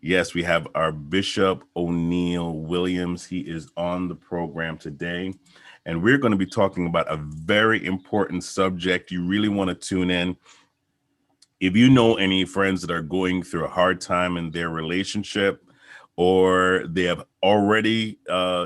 Yes, we have our Bishop Oneil Williams. He is on the program today, and we're going to be talking about a very important subject. You really want to tune in. If you know any friends that are going through a hard time in their relationship, or they have already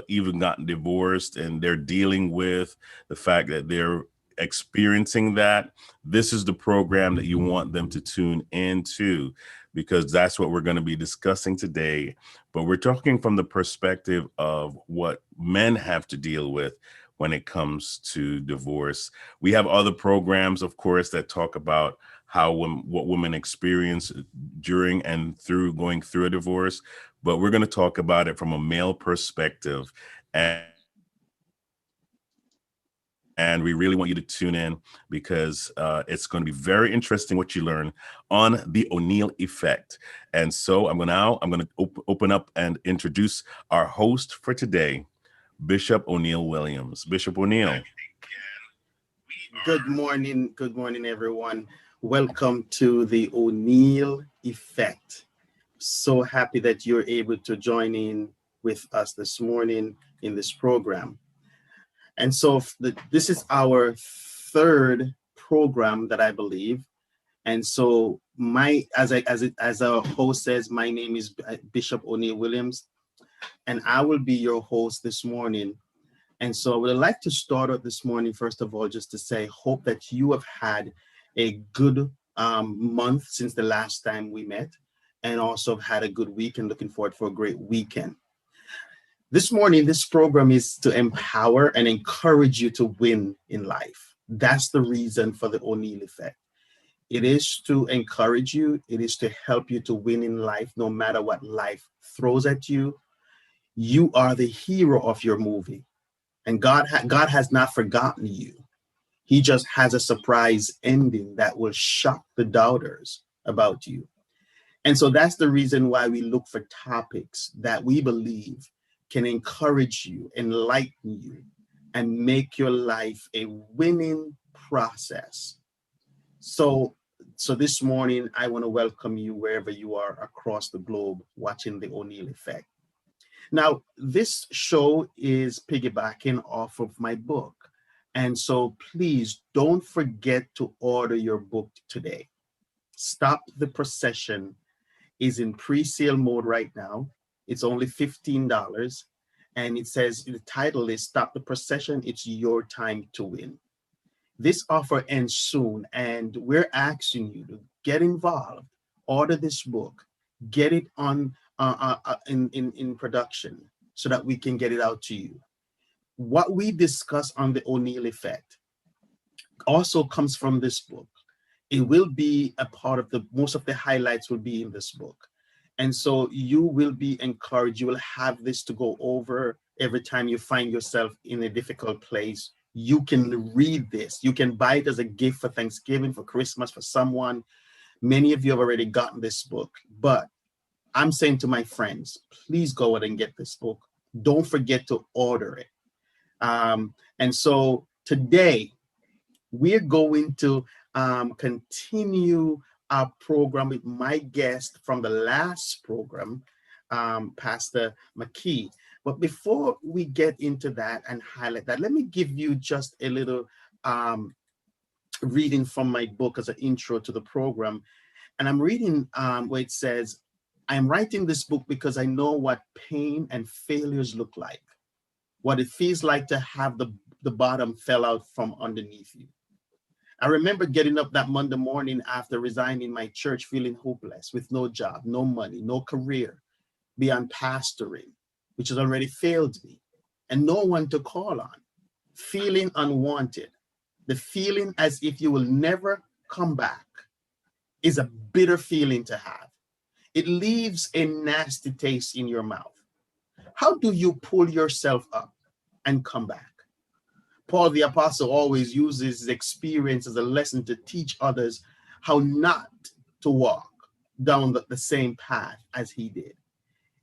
even gotten divorced and they're dealing with the fact that they're experiencing that, this is the program that you want them to tune into, because that's what we're going to be discussing today. But we're talking from the perspective of what men have to deal with when it comes to divorce. We have other programs, of course, that talk about what women experience during and through going through a divorce, but we're going to talk about it from a male perspective. And we really want you to tune in because it's going to be very interesting what you learn on the Oneil effect. And so I'm going to open up and introduce our host for today, Bishop Oneil Williams. Bishop Oneil. Good morning, everyone. Welcome to the O'Neill Effect. So happy that you're able to join in with us this morning in this program. And so this is our third program that I believe. And so as our host says, my name is Bishop O'Neill Williams, and I will be your host this morning. And so I would like to start out this morning, first of all, just to say, hope that you have had a good month since the last time we met, and also have had a good week and looking forward for a great weekend. This morning, this program is to empower and encourage you to win in life. That's the reason for the O'Neill effect. It is to encourage you. It is to help you to win in life, no matter what life throws at you. You are the hero of your movie. And God has not forgotten you. He just has a surprise ending that will shock the doubters about you. And so that's the reason why we look for topics that we believe can encourage you, enlighten you, and make your life a winning process. So, so this morning, I want to welcome you wherever you are across the globe watching the O'Neill Effect. Now, this show is piggybacking off of my book. And so please don't forget to order your book today. Stop the Procession is in pre-sale mode right now. It's only $15. And it says the title is Stop the Procession. It's your time to win. This offer ends soon, and we're asking you to get involved, order this book, get it on in production so that we can get it out to you. What we discuss on the O'Neill effect also comes from this book. It will be a part of the most of the highlights will be in this book. And so you will be encouraged. You will have this to go over every time you find yourself in a difficult place. You can read this. You can buy it as a gift for Thanksgiving, for Christmas, for someone. Many of you have already gotten this book, but I'm saying to my friends, please go out and get this book. Don't forget to order it. And so today, we're going to continue our program with my guest from the last program, Pastor McKee. But before we get into that and highlight that, let me give you just a little reading from my book as an intro to the program. And I'm reading where it says, I'm writing this book because I know what pain and failures look like, what it feels like to have the bottom fell out from underneath you. I remember getting up that Monday morning after resigning my church, feeling hopeless, with no job, no money, no career beyond pastoring, which has already failed me, and no one to call on, feeling unwanted. The feeling as if you will never come back is a bitter feeling to have. It leaves a nasty taste in your mouth. How do you pull yourself up and come back? Paul the Apostle always uses his experience as a lesson to teach others how not to walk down the same path as he did.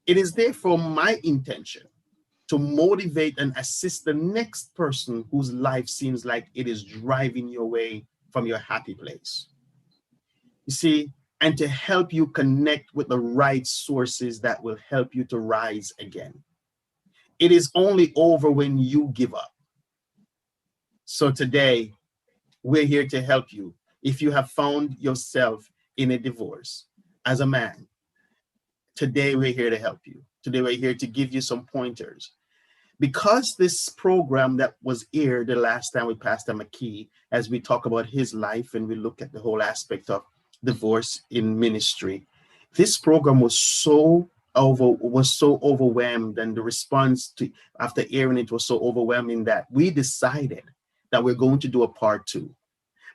It is therefore my intention to motivate and assist the next person whose life seems like it is driving you away from your happy place. You see, and to help you connect with the right sources that will help you to rise again. It is only over when you give up. So today, we're here to help you. If you have found yourself in a divorce as a man, today we're here to help you. Today we're here to give you some pointers. Because this program that was aired the last time with Pastor McKee, as we talk about his life and we look at the whole aspect of divorce in ministry, this program was so overwhelmed, and the response to after airing it was so overwhelming that we decided that we're going to do a part two.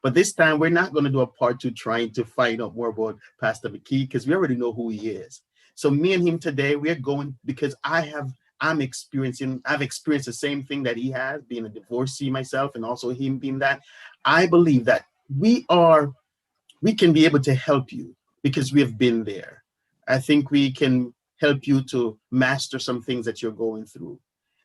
But this time, we're not going to do a part two trying to find out more about Pastor McKee, because we already know who he is. So me and him today, we're going, because I've experienced the same thing that he has, being a divorcee myself, and also him being that. I believe that we can be able to help you because we have been there. I think we can help you to master some things that you're going through.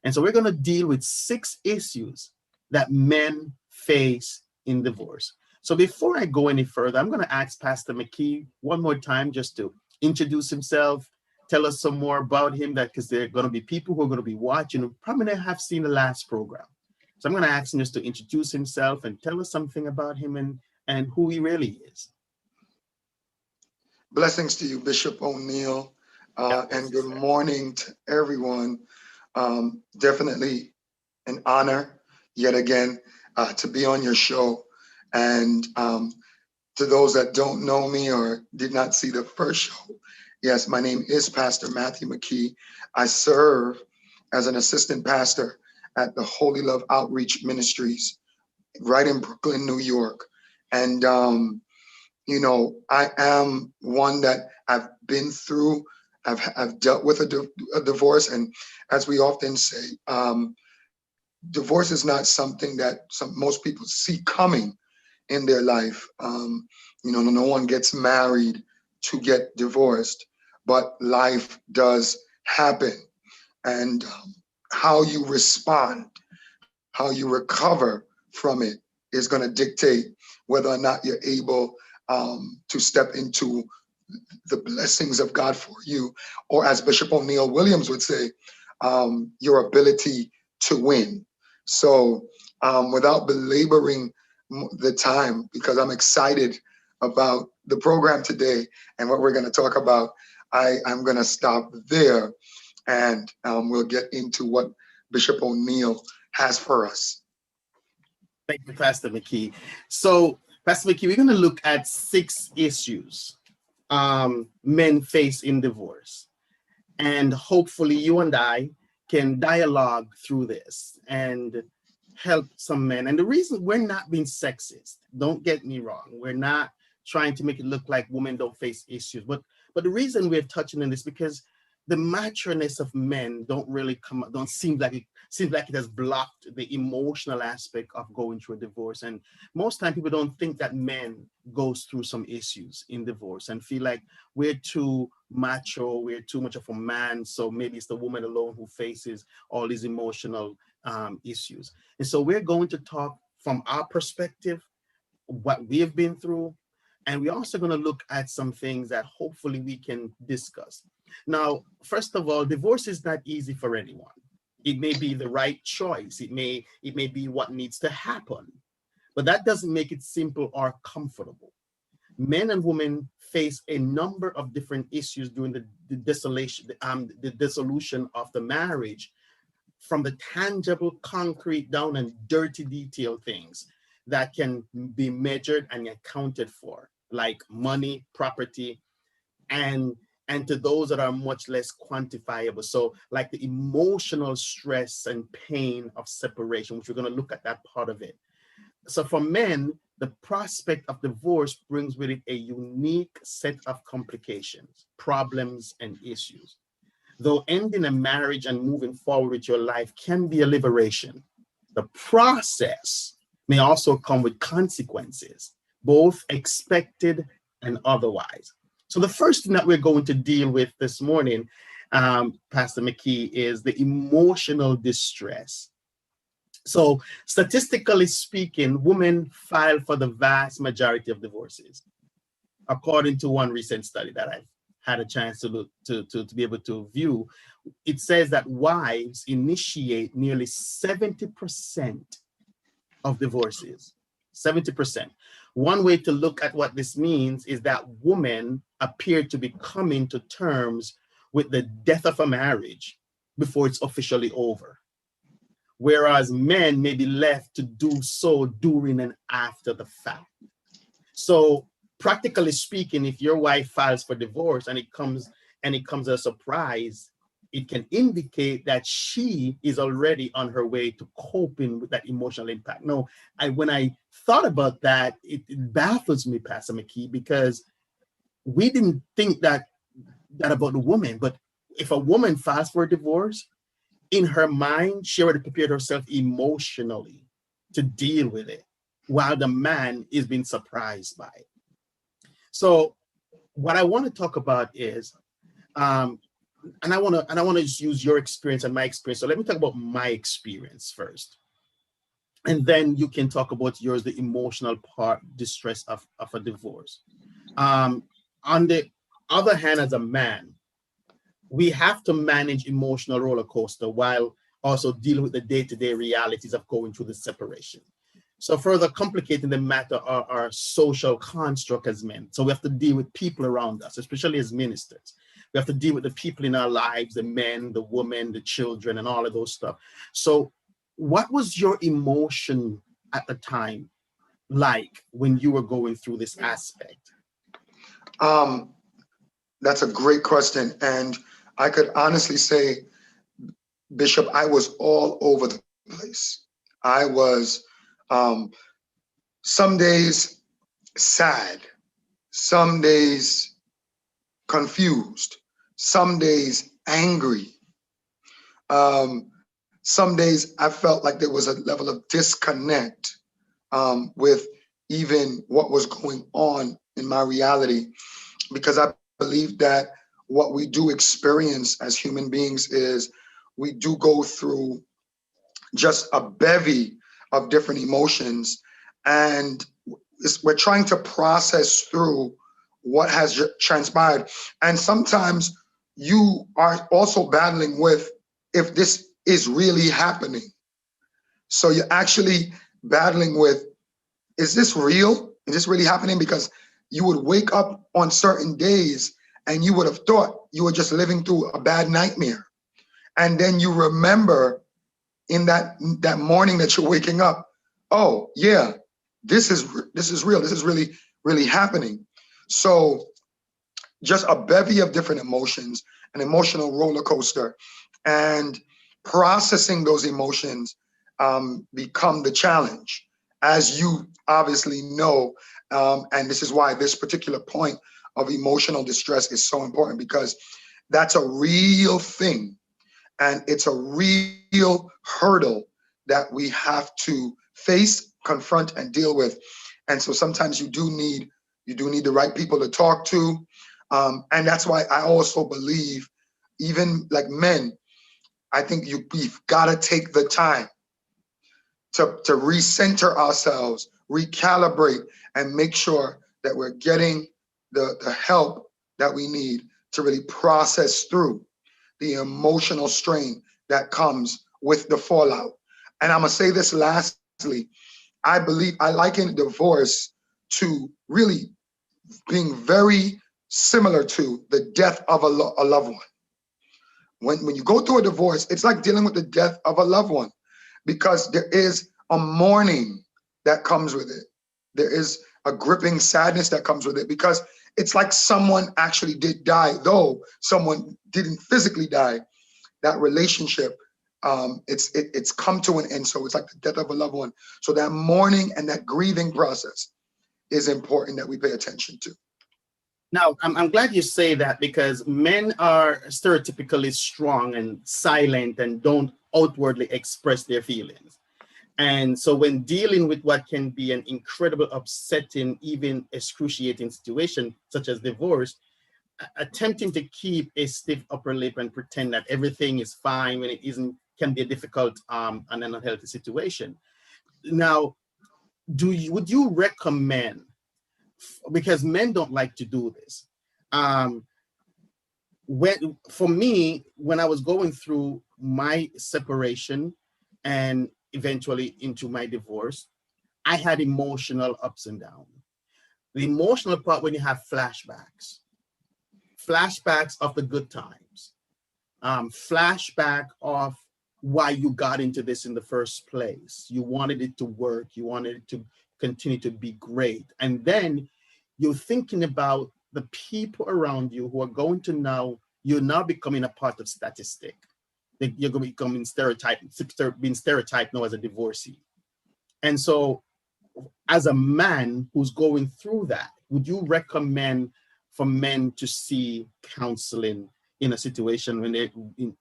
And so we're going to deal with 6 issues that men face in divorce. So before I go any further, I'm going to ask Pastor McKee one more time just to introduce himself, tell us some more about him, that because there are going to be people who are going to be watching who probably have seen the last program. So I'm going to ask him just to introduce himself and tell us something about him and who he really is. Blessings to you, Bishop Oneil, and good morning to everyone. Definitely an honor yet again to be on your show. And to those that don't know me or did not see the first show, yes, my name is Pastor Matthew McKee. I serve as an assistant pastor at the Holy Love Outreach Ministries right in Brooklyn, New York. And I am one that I've been through. I've dealt with a divorce, and as we often say, divorce is not something that most people see coming in their life. No one gets married to get divorced, but life does happen, and how you respond, how you recover from it, is going to dictate whether or not you're able to step into the blessings of God for you, or as Bishop Oneil Williams would say, your ability to win. So without belaboring the time, because I'm excited about the program today and what we're going to talk about, I'm going to stop there, and we'll get into what Bishop Oneil has for us. Thank you, Pastor McKee. So, Pastor McKee, we're going to look at 6 issues men face in divorce. And hopefully you and I can dialogue through this and help some men. And the reason we're not being sexist, don't get me wrong, we're not trying to make it look like women don't face issues. But the reason we're touching on this, because the matureness of men don't seem like it has blocked the emotional aspect of going through a divorce. And most time people don't think that men goes through some issues in divorce and feel like we're too macho, we're too much of a man, so maybe it's the woman alone who faces all these emotional issues. And so we're going to talk from our perspective, what we have been through, and we're also going to look at some things that hopefully we can discuss. Now, first of all, divorce is not easy for anyone. It may be the right choice. It may be what needs to happen, but that doesn't make it simple or comfortable. Men and women face a number of different issues during the dissolution of the marriage, from the tangible, concrete down and dirty detail things that can be measured and accounted for, like money, property, and to those that are much less quantifiable. So like the emotional stress and pain of separation, which we're going to look at that part of it. So for men, the prospect of divorce brings with it a unique set of complications, problems, and issues. Though ending a marriage and moving forward with your life can be a liberation, the process may also come with consequences, both expected and otherwise. So the first thing that we're going to deal with this morning, Pastor McKee, is the emotional distress. So statistically speaking, women file for the vast majority of divorces. according to one recent study that I've had a chance to look to be able to view, it says that wives initiate nearly 70% of divorces. 70%. One way to look at what this means is that women appear to be coming to terms with the death of a marriage before it's officially over, whereas men may be left to do so during and after the fact. So practically speaking, if your wife files for divorce and it comes as a surprise, it can indicate that she is already on her way to coping with that emotional impact. No, when I thought about that, it baffles me, Pastor McKee, because we didn't think that about the woman. But if a woman files for a divorce, in her mind, she already prepared herself emotionally to deal with it, while the man is being surprised by it. So what I want to talk about is, and I want to just use your experience and my experience. So let me talk about my experience first, and then you can talk about yours, the emotional part, distress of a divorce. On the other hand, as a man, we have to manage emotional roller coaster while also dealing with the day-to-day realities of going through the separation. So further complicating the matter are our social construct as men. So we have to deal with people around us, especially as ministers. We have to deal with the people in our lives, the men, the women, the children, and all of those stuff. So what was your emotion at the time like when you were going through this aspect? That's a great question. And I could honestly say, Bishop, I was all over the place. I was some days sad, some days confused, some days angry. Some days I felt like there was a level of disconnect with even what was going on in my reality, because I believe that what we do experience as human beings is we do go through just a bevy of different emotions, and we're trying to process through what has transpired. And sometimes you are also battling with if this is really happening. So you're actually battling with, is this real? Is this really happening? Because you would wake up on certain days and you would have thought you were just living through a bad nightmare. And then you remember in that morning that you're waking up, oh yeah, this is real. This is really happening. So just a bevy of different emotions, an emotional roller coaster, and processing those emotions become the challenge, as you obviously know. And this is why this particular point of emotional distress is so important, because that's a real thing. And it's a real hurdle that we have to face, confront, and deal with. And so sometimes you do need the right people to talk to. And that's why I also believe, even like men, I think we've got to take the time to recenter ourselves, recalibrate, and make sure that we're getting the help that we need to really process through the emotional strain that comes with the fallout. And I'm gonna say this lastly, I liken divorce to really being very similar to the death of a loved one. When you go through a divorce, it's like dealing with the death of a loved one, because there is a mourning that comes with it. There is a gripping sadness that comes with it, because it's like someone actually did die, though someone didn't physically die. That relationship, it's come to an end. So it's like the death of a loved one. So that mourning and that grieving process is important that we pay attention to. Now, I'm glad you say that, because men are stereotypically strong and silent and don't outwardly express their feelings. And so when dealing with what can be an incredible, upsetting, even excruciating situation, such as divorce, attempting to keep a stiff upper lip and pretend that everything is fine when it isn't can be a difficult and an unhealthy situation. Now, would you recommend because men don't like to do this. For me, when I was going through my separation and eventually into my divorce, I had emotional ups and downs. The emotional part when you have flashbacks of the good times, flashback of why you got into this in the first place. You wanted it to work. You wanted it to continue to be great. And then you're thinking about the people around you who are going to you're now becoming a part of statistic. You're going to become being stereotyped now as a divorcee. And so as a man who's going through that, would you recommend for men to see counseling in a situation when they're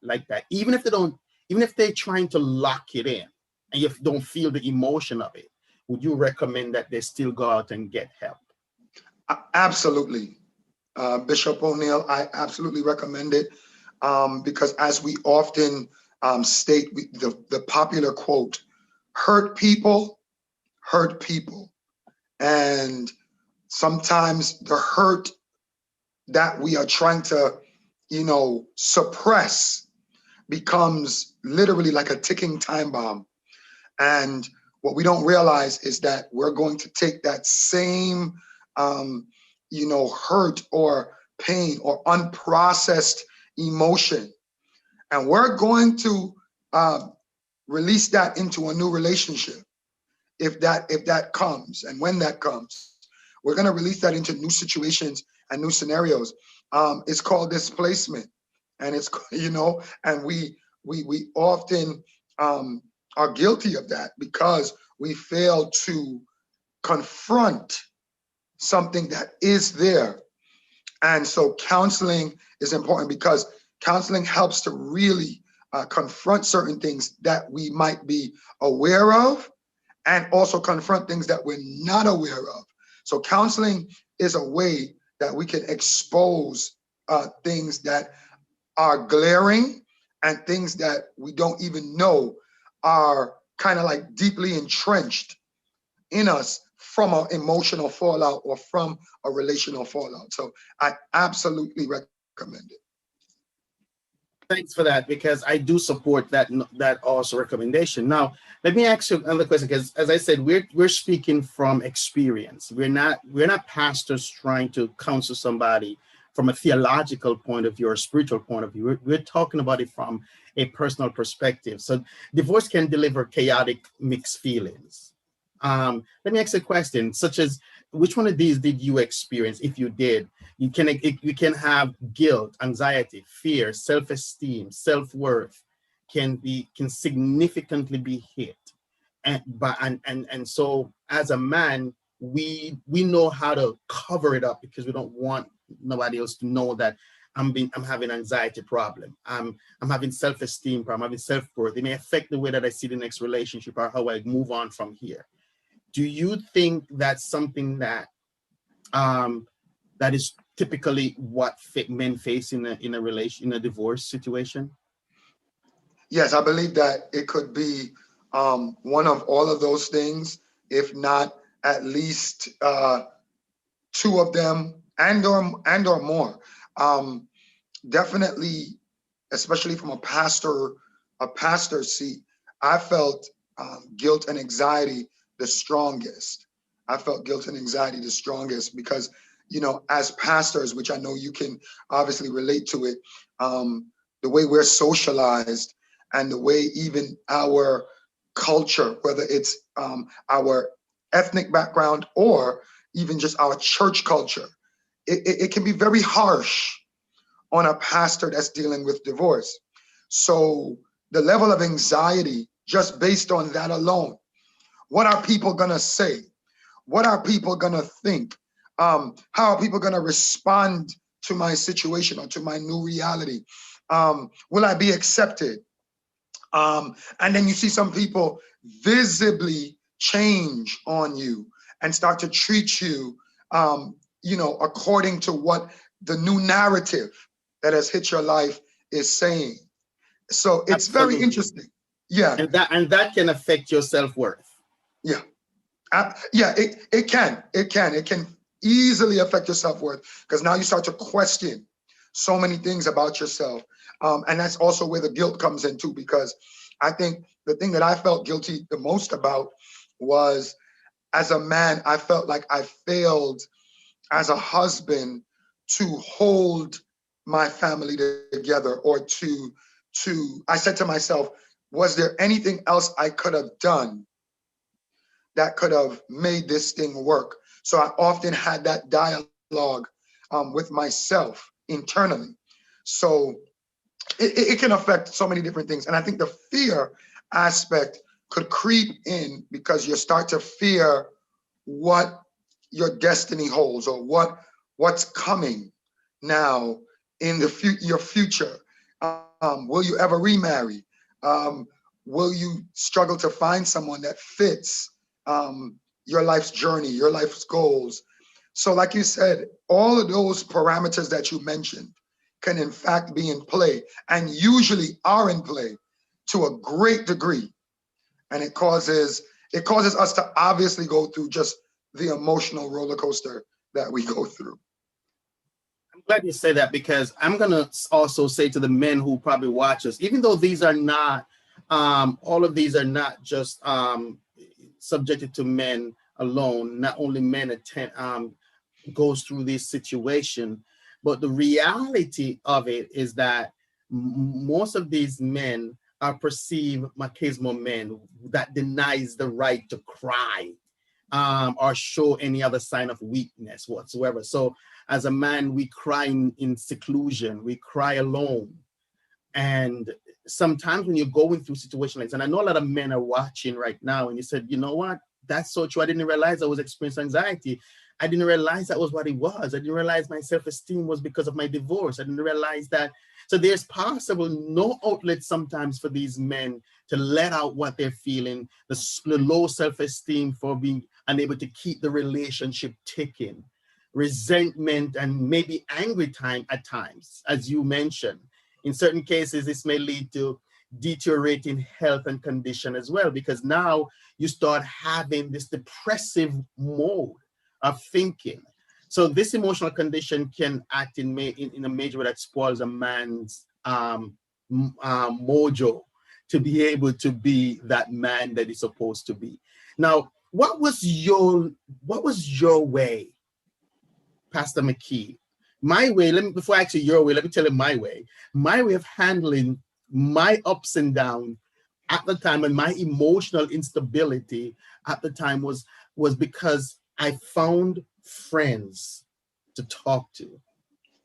like that, even if they're trying to lock it in and you don't feel the emotion of it? Would you recommend that they still go out and get help? Absolutely. Bishop Oneil, I absolutely recommend it, because as we often state, the popular quote, hurt people, and sometimes the hurt that we are trying to, suppress becomes literally like a ticking time bomb. And what we don't realize is that we're going to take that same, hurt or pain or unprocessed emotion, and we're going to release that into a new relationship. If that comes, and when that comes, we're going to release that into new situations and new scenarios. It's called displacement, and it's and we often are guilty of that because we fail to confront something that is there. And so counseling is important because counseling helps to really confront certain things that we might be aware of, and also confront things that we're not aware of. So counseling is a way that we can expose things that are glaring and things that we don't even know are kind of like deeply entrenched in us from an emotional fallout or from a relational fallout. So I absolutely recommend it. Thanks for that, because I do support that also recommendation. Now, let me ask you another question, because as I said, we're speaking from experience. We're not pastors trying to counsel somebody from a theological point of view or a spiritual point of view. We're talking about it from a personal perspective. So divorce can deliver chaotic, mixed feelings. Let me ask a question, such as, which one of these did you experience? If you did, you can have guilt, anxiety, fear, self-esteem, self-worth can significantly be hit. And so as a man, we know how to cover it up because we don't want nobody else to know that I'm having anxiety problem. I'm having self-esteem problem, I'm having self-worth. It may affect the way that I see the next relationship or how I move on from here. Do you think that's something that that is typically what men face in a divorce situation? Yes, I believe that it could be one of all of those things, if not at least two of them, and or more. Definitely, especially from a pastor's seat, I felt guilt and anxiety the strongest. I felt guilt and anxiety the strongest because, as pastors, which I know you can obviously relate to it, the way we're socialized and the way even our culture, whether it's our ethnic background or even just our church culture, it can be very harsh on a pastor that's dealing with divorce. So the level of anxiety, just based on that alone, what are people gonna say? What are people gonna think? How are people gonna respond to my situation or to my new reality? Will I be accepted? And then you see some people visibly change on you and start to treat you, according to what the new narrative that has hit your life is saying. So it's very Absolutely. interesting. Yeah. And that can affect your self-worth. Yeah. Yeah. It can. easily affect your self-worth, because now you start to question so many things about yourself. And that's also where the guilt comes in too, because I think the thing that I felt guilty the most about was, as a man, I felt like I failed as a husband to hold my family together, or I said to myself, was there anything else I could have done that could have made this thing work? So I often had that dialogue with myself internally. So it can affect so many different things. And I think the fear aspect could creep in, because you start to fear what your destiny holds, or what's coming now in your future. Will you ever remarry? Will you struggle to find someone that fits your life's journey, your life's goals? So like you said, all of those parameters that you mentioned can in fact be in play, and usually are in play to a great degree. And it causes us to obviously go through just the emotional roller coaster that we go through. I'm glad you say that, because I'm going to also say to the men who probably watch us, even though these are not, all of these are not just subjected to men alone. Not only men goes through this situation, but the reality of it is that most of these men are perceived machismo men that denies the right to cry, or show any other sign of weakness whatsoever. So as a man, we cry in seclusion, we cry alone. And sometimes when you're going through situations like this, and I know a lot of men are watching right now, and you said, you know what, that's so true. I didn't realize I was experiencing anxiety. I didn't realize that was what it was. I didn't realize my self-esteem was because of my divorce. I didn't realize that. So there's possible no outlet sometimes for these men to let out what they're feeling, the low self-esteem for being unable to keep the relationship ticking, resentment, and maybe angry time at times, as you mentioned. In certain cases, this may lead to deteriorating health and condition as well, because now you start having this depressive mode of thinking. So this emotional condition can act in a major way that spoils a man's mojo to be able to be that man that he's supposed to be. Now, what was your way, Pastor McKee? My way, before I ask you your way, let me tell you my way. My way of handling my ups and downs at the time, and my emotional instability at the time was because I found friends to talk to.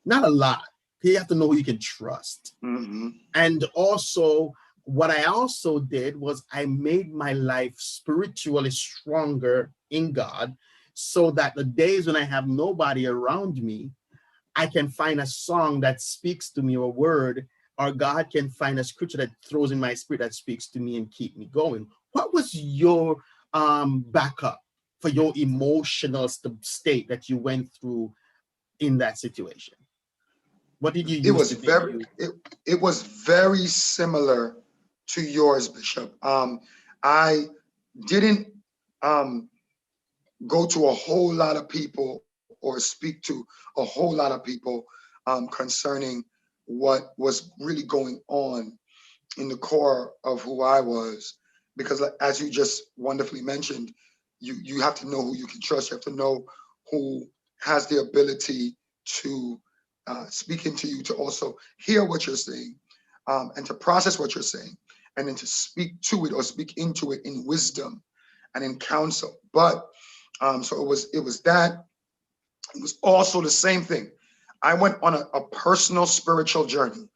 Not a lot. You have to know who you can trust. Mm-hmm. And also, what I also did was I made my life spiritually stronger in God, so that the days when I have nobody around me, I can find a song that speaks to me, or a word, or God can find a scripture that throws in my spirit that speaks to me and keep me going. What was your backup for your emotional state that you went through in that situation? What did you use to do? It was very similar to yours, Bishop. I didn't go to a whole lot of people or speak to a whole lot of people concerning what was really going on in the core of who I was, because as you just wonderfully mentioned, you have to know who you can trust. You have to know who has the ability to speak into you, to also hear what you're saying, and to process what you're saying, and then to speak to it or speak into it in wisdom and in counsel. But so it was that. It was also the same thing. I went on a personal spiritual journey,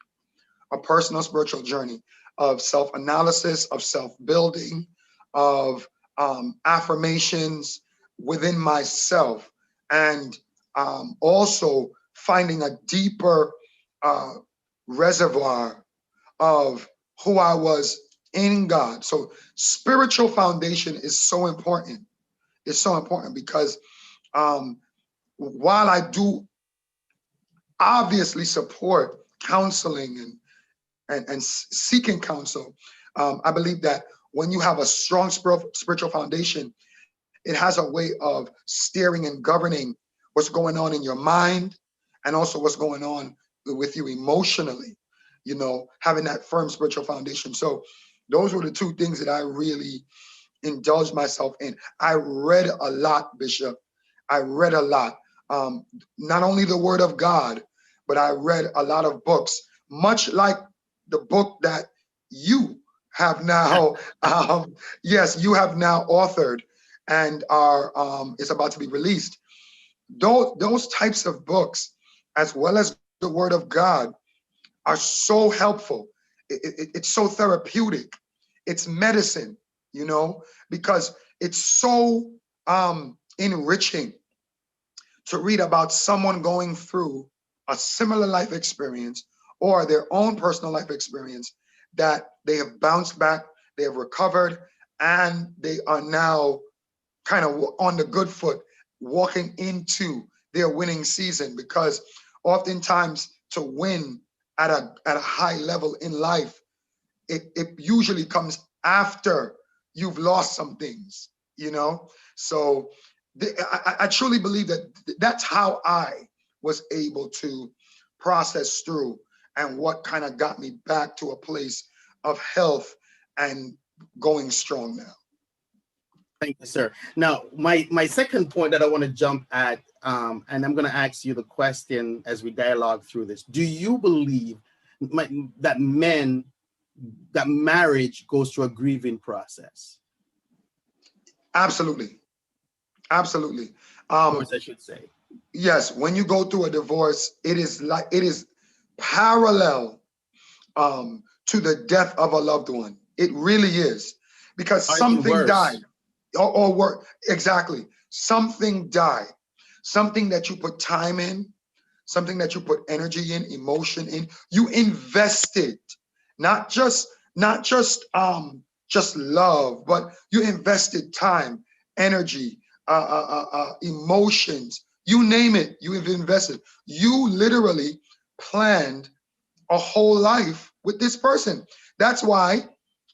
of self-analysis, of self-building, of affirmations within myself, and also finding a deeper reservoir of who I was in God. So spiritual foundation is so important. It's so important because while I do obviously support counseling and seeking counsel, I believe that when you have a strong spiritual foundation, it has a way of steering and governing what's going on in your mind, and also what's going on with you emotionally, having that firm spiritual foundation. So those were the two things that I really indulged myself in. I read a lot, Bishop. I read a lot. Not only the Word of God, but I read a lot of books, much like the book that you have now, yes, you have now authored and are is about to be released. Those types of books, as well as the Word of God, are so helpful. It's so therapeutic. It's medicine, because it's so enriching to read about someone going through a similar life experience or their own personal life experience, that they have bounced back, they have recovered, and they are now kind of on the good foot, walking into their winning season. Because oftentimes to win at a high level in life, it usually comes after you've lost some things, So I truly believe that that's how I was able to process through, and what kind of got me back to a place of health and going strong now. Thank you, sir. Now, my second point that I want to jump at, and I'm going to ask you the question as we dialogue through this. Do you believe that marriage goes through a grieving process? Absolutely. Absolutely. Divorce, I should say. Yes, when you go through a divorce, it is parallel to the death of a loved one. It really is, because Or even something worse. died, or work exactly. Something died, something that you put time in, something that you put energy in, emotion in. You invested, not just just love, but you invested time, energy, emotions. You name it, you have invested. You literally planned a whole life with this person. That's why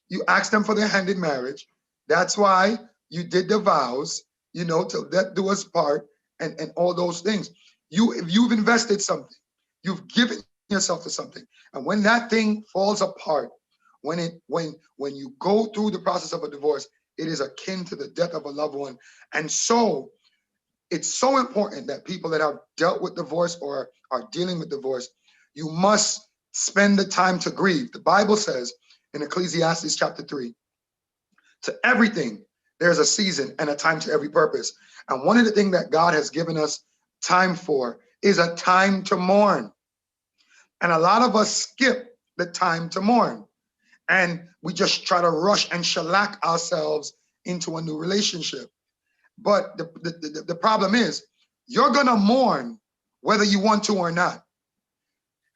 you asked them for their hand in marriage. That's why you did the vows, till death do us part, and all those things. You've invested something. You've given yourself to something. And when that thing falls apart, when you go through the process of a divorce, it is akin to the death of a loved one. And so it's so important that people that have dealt with divorce or are dealing with divorce, you must spend the time to grieve. The Bible says in Ecclesiastes chapter 3, to everything there's a season and a time to every purpose. And one of the things that God has given us time for is a time to mourn. And a lot of us skip the time to mourn, and we just try to rush and shellac ourselves into a new relationship. But the problem is, you're gonna mourn whether you want to or not.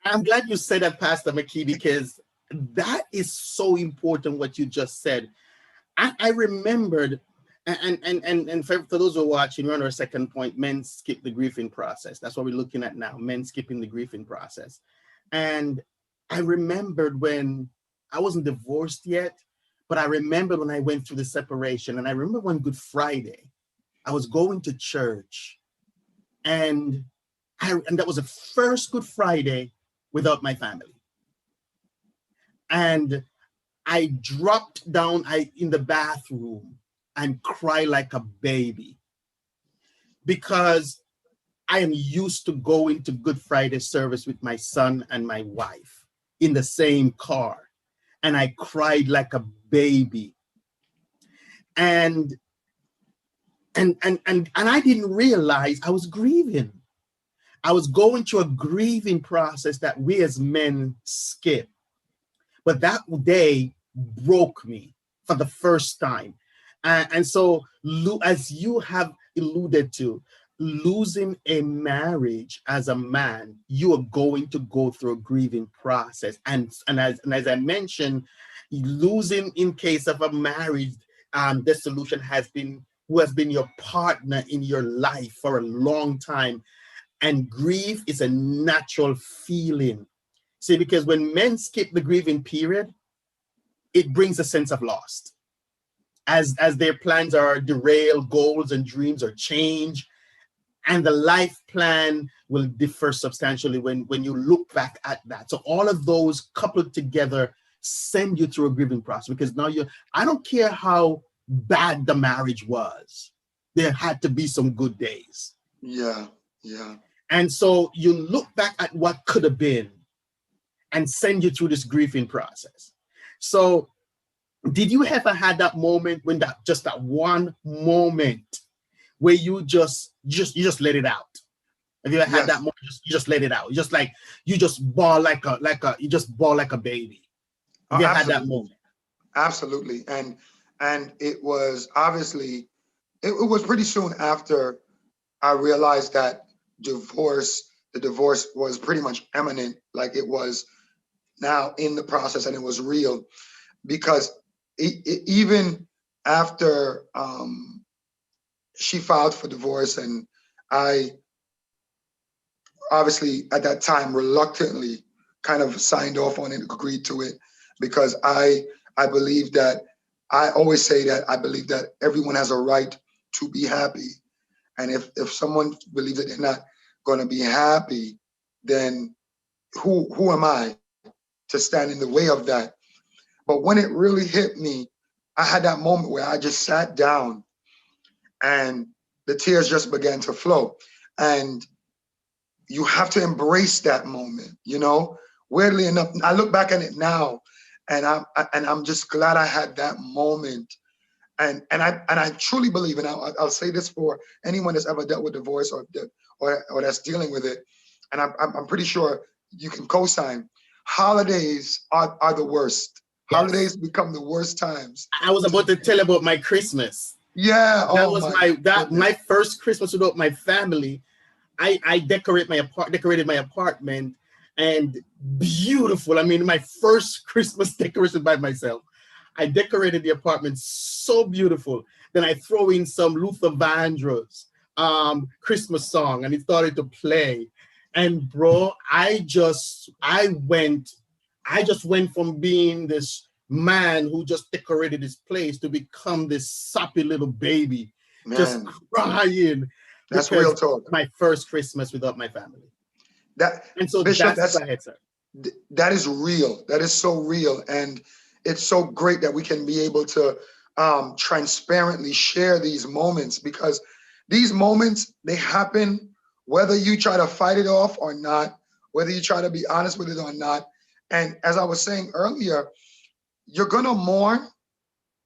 I'm glad you said that, Pastor McKee, because that is so important what you just said. I remembered, and for those who are watching, we're on our second point: men skip the grieving process. That's what we're looking at now: men skipping the grieving process. And I remembered when I wasn't divorced yet, but I remember when I went through the separation. And I remember one Good Friday, I was going to church, and that was the first Good Friday without my family. And I dropped down in the bathroom and cried like a baby, because I am used to going to Good Friday service with my son and my wife in the same car. And I cried like a baby. And I didn't realize I was grieving. I was going through a grieving process that we as men skip. But that day broke me for the first time. And so, as you have alluded to, losing a marriage as a man, you are going to go through a grieving process. And as I mentioned, losing in case of a marriage dissolution who has been your partner in your life for a long time. And grief is a natural feeling. See, because when men skip the grieving period, it brings a sense of loss. As their plans are derailed, goals and dreams are changed, and the life plan will differ substantially when you look back at that. So all of those coupled together send you through a grieving process, because now I don't care how bad the marriage was, there had to be some good days. Yeah. Yeah. And so you look back at what could have been and send you through this grieving process. So did you ever had that moment when that one moment where you just let it out? Have you ever had that Yes. moment? You just let it out. You just bawl like a baby. Have you had that Absolutely. moment? Absolutely. And it was obviously, it was pretty soon after I realized that the divorce was pretty much imminent, like it was now in the process and it was real. Because even after she filed for divorce, and I obviously at that time reluctantly kind of signed off on it, agreed to it, because I believe that, I always say that I believe that everyone has a right to be happy. And if someone believes that they're not going to be happy, then who am I to stand in the way of that? But when it really hit me, I had that moment where I just sat down and the tears just began to flow. And you have to embrace that moment, you know. Weirdly enough, I look back at it now, and I'm just glad I had that moment. And I truly believe, and I'll say this for anyone that's ever dealt with divorce, or that's dealing with it, and I'm pretty sure you can co-sign. Holidays are the worst. Yes. Holidays become the worst times. I was about to tell you about my Christmas. Yeah. That Oh was my my goodness. first Christmas without my family. I decorated my apartment, and beautiful. I mean, my first Christmas decoration by myself. I decorated the apartment so beautiful. Then I throw in some Luther Vandross Christmas song, and it started to play. And bro, I just went from being this man who just decorated his place to become this soppy little baby, just Man, crying that's real because talk. my first Christmas without my family. That And so Bishop, that's, that's go ahead, sir. that is real. That is so real. And it's so great that we can be able to transparently share these moments, because these moments, they happen whether you try to fight it off or not, whether you try to be honest with it or not. And as I was saying earlier, you're going to mourn,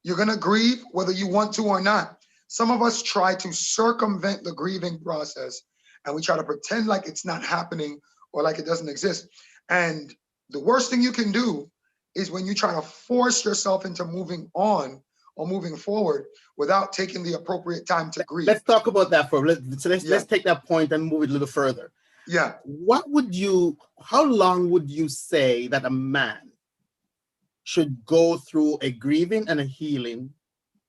you're going to grieve whether you want to or not. Some of us try to circumvent the grieving process, and we try to pretend like it's not happening or like it doesn't exist. And the worst thing you can do is when you try to force yourself into moving on or moving forward without taking the appropriate time to grieve. Let's talk about that for Yeah, let's take that point and move it a little further. yeah. How long would you say that a man should go through a grieving and a healing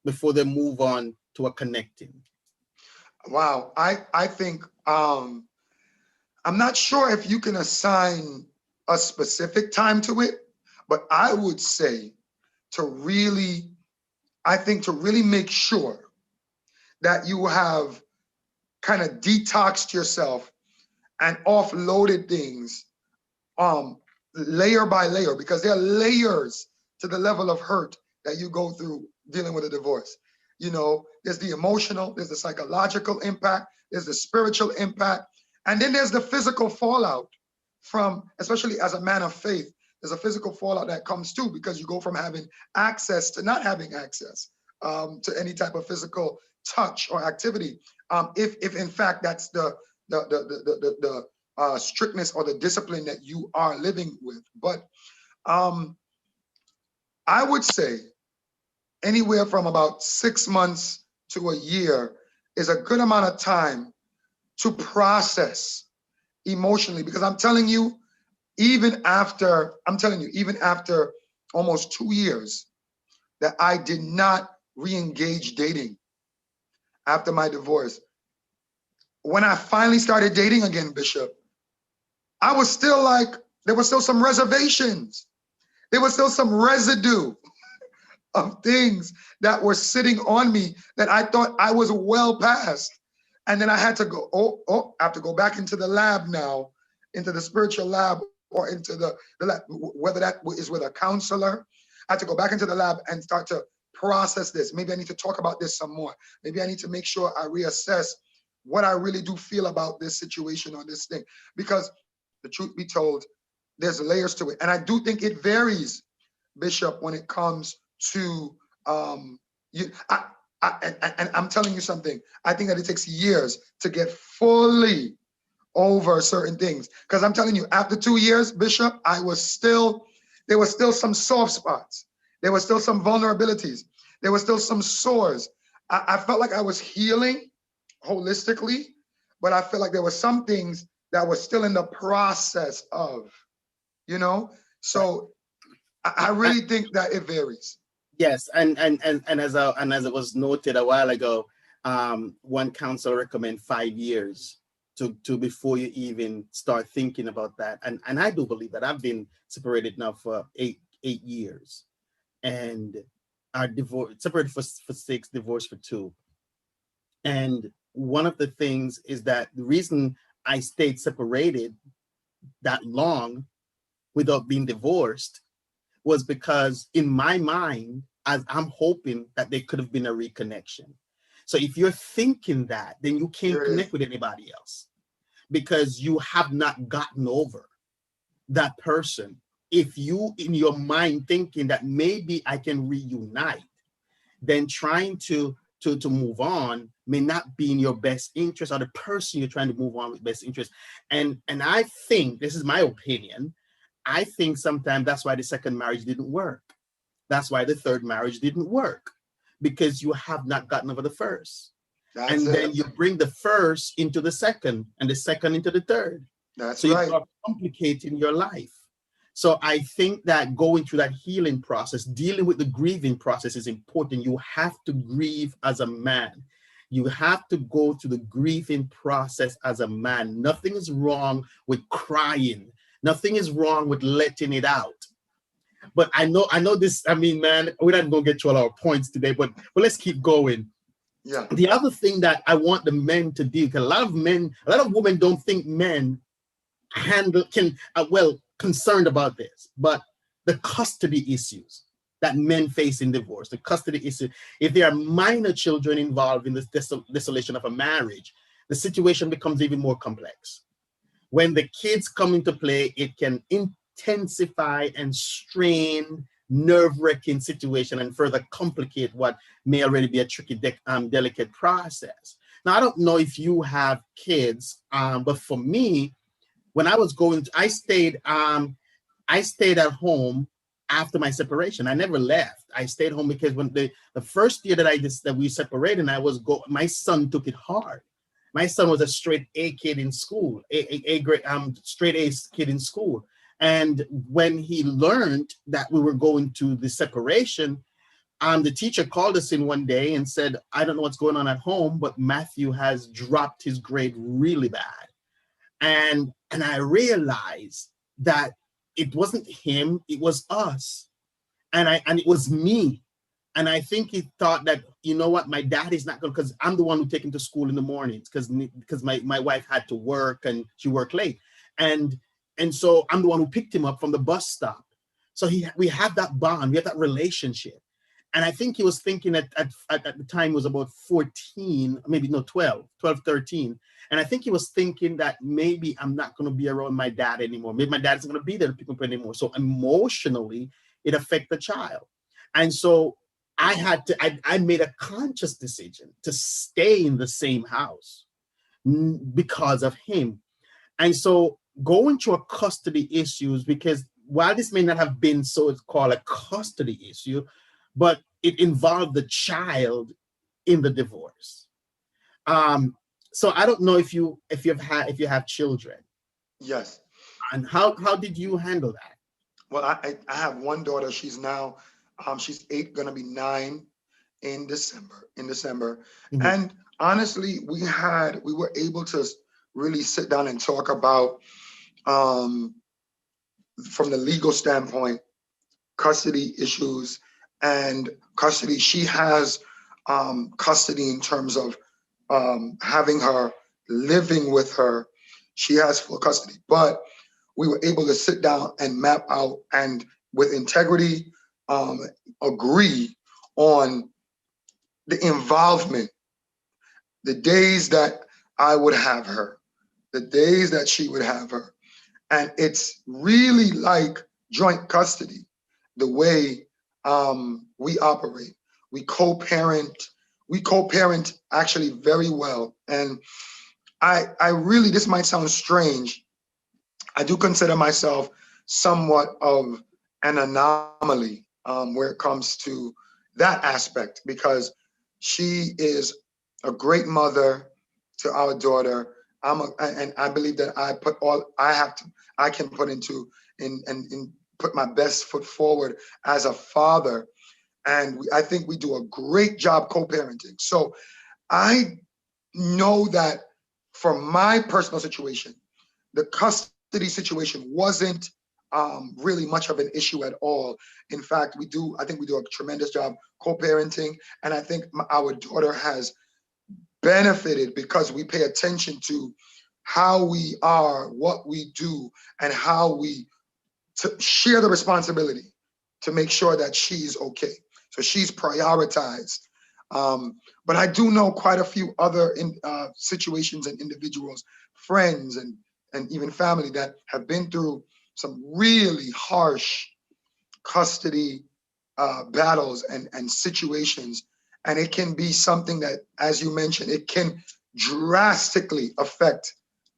before they move on to a connecting? Wow. I think I'm not sure if you can assign a specific time to it, but I would say to really, I think to really make sure that you have kind of detoxed yourself and offloaded things layer by layer, because there are layers to the level of hurt that you go through dealing with a divorce. You know, there's the emotional, there's the psychological impact, there's the spiritual impact, and then there's the physical fallout from, especially as a man of faith, there's a physical fallout that comes too, because you go from having access to not having access to any type of physical touch or activity. If in fact that's the strictness or the discipline that you are living with. But I would say anywhere from about 6 months to a year is a good amount of time to process emotionally, because I'm telling you, even after almost 2 years that I did not re-engage dating after my divorce, when I finally started dating again, Bishop, I was still like, there was still some reservations. There was still some residue of things that were sitting on me that I thought I was well past. And then I had to go, I have to go back into the lab now, into the spiritual lab, or into the lab, whether that is with a counselor. I had to go back into the lab and start to process this. Maybe I need to talk about this some more. Maybe I need to make sure I reassess what I really do feel about this situation or this thing. Because the truth be told, there's layers to it. And I do think it varies, Bishop, when it comes to you. And I'm telling you something. I think that it takes years to get fully over certain things. Because I'm telling you, after 2 years, Bishop, there were still some soft spots. There were still some vulnerabilities. There were still some sores. I felt like I was healing holistically, but I felt like there were some things that were still in the process of, you know? So I really think that it varies. Yes, and as it was noted a while ago, one counselor recommend 5 years to before you even start thinking about that. And I do believe that. I've been separated now for eight years, and are divorced, separated for 6, divorced for 2. And one of the things is that the reason I stayed separated that long without being divorced was because in my mind, as I'm hoping that there could have been a reconnection. So if you're thinking that, then you can't connect with anybody else, because you have not gotten over that person. If you in your mind thinking that maybe I can reunite, then trying to move on may not be in your best interest, or the person you're trying to move on with best interest. And I think, this is my opinion, I think sometimes that's why the second marriage didn't work. That's why the third marriage didn't work, because you have not gotten over the first. And then you bring the first into the second, and the second into the third. So you start complicating your life. So I think that going through that healing process, dealing with the grieving process is important. You have to grieve as a man. You have to go through the grieving process as a man. Nothing is wrong with crying. Nothing is wrong with letting it out. But I know this, I mean, man, we're not going to get to all our points today, but let's keep going. Yeah. The other thing that I want the men to do, because a lot of women don't think men concerned about this, but the custody issues that men face in divorce, the custody issue, if there are minor children involved in this dissolution of a marriage, the situation becomes even more complex. When the kids come into play, it can intensify and strain nerve-wracking situation and further complicate what may already be a tricky, delicate process. Now, I don't know if you have kids, but for me, when I was I stayed at home after my separation. I never left. I stayed home because when the first year that we separated, my son took it hard. My son was a straight A kid in school, straight A kid in school. And when he learned that we were going to the separation, the teacher called us in one day and said, I don't know what's going on at home, but Matthew has dropped his grade really bad. And I realized that it wasn't him, it was us. And it was me. And I think he thought that, you know what, my dad is not going, because I'm the one who take him to school in the mornings, because my wife had to work and she worked late. And so I'm the one who picked him up from the bus stop. So we have that bond, we have that relationship. And I think he was thinking at the time was about 14, maybe no, 12, 13. And I think he was thinking that maybe I'm not going to be around my dad anymore. Maybe my dad's going to be there to pick me up anymore. So emotionally, it affects the child. And so I made a conscious decision to stay in the same house because of him. And so going through a custody issues, because while this may not have been so-called a custody issue, but it involved the child in the divorce. So I don't know if you have children. Yes. And how did you handle that? Well, I have one daughter. She's now she's 8, gonna be 9 in December. Mm-hmm. And honestly, we were able to really sit down and talk about from the legal standpoint, custody issues and custody. She has custody in terms of having her, living with her. She has full custody, but we were able to sit down and map out and with integrity agree on the involvement, the days that I would have her, the days that she would have her. And it's really like joint custody, the way we operate. We co-parent, we co-parent actually very well. And I really, this might sound strange, I do consider myself somewhat of an anomaly where it comes to that aspect, because she is a great mother to our daughter. And I believe that I put all I have to, I can put into and put my best foot forward as a father. And I think we do a great job co-parenting. So I know that for my personal situation, the custody situation wasn't really much of an issue at all. In fact, I think we do a tremendous job co-parenting. And I think our daughter has benefited because we pay attention to how we are, what we do, and how we share the responsibility to make sure that she's okay. So she's prioritized. But I do know quite a few other situations and individuals, friends, and even family that have been through some really harsh custody battles and situations. And it can be something that, as you mentioned, it can drastically affect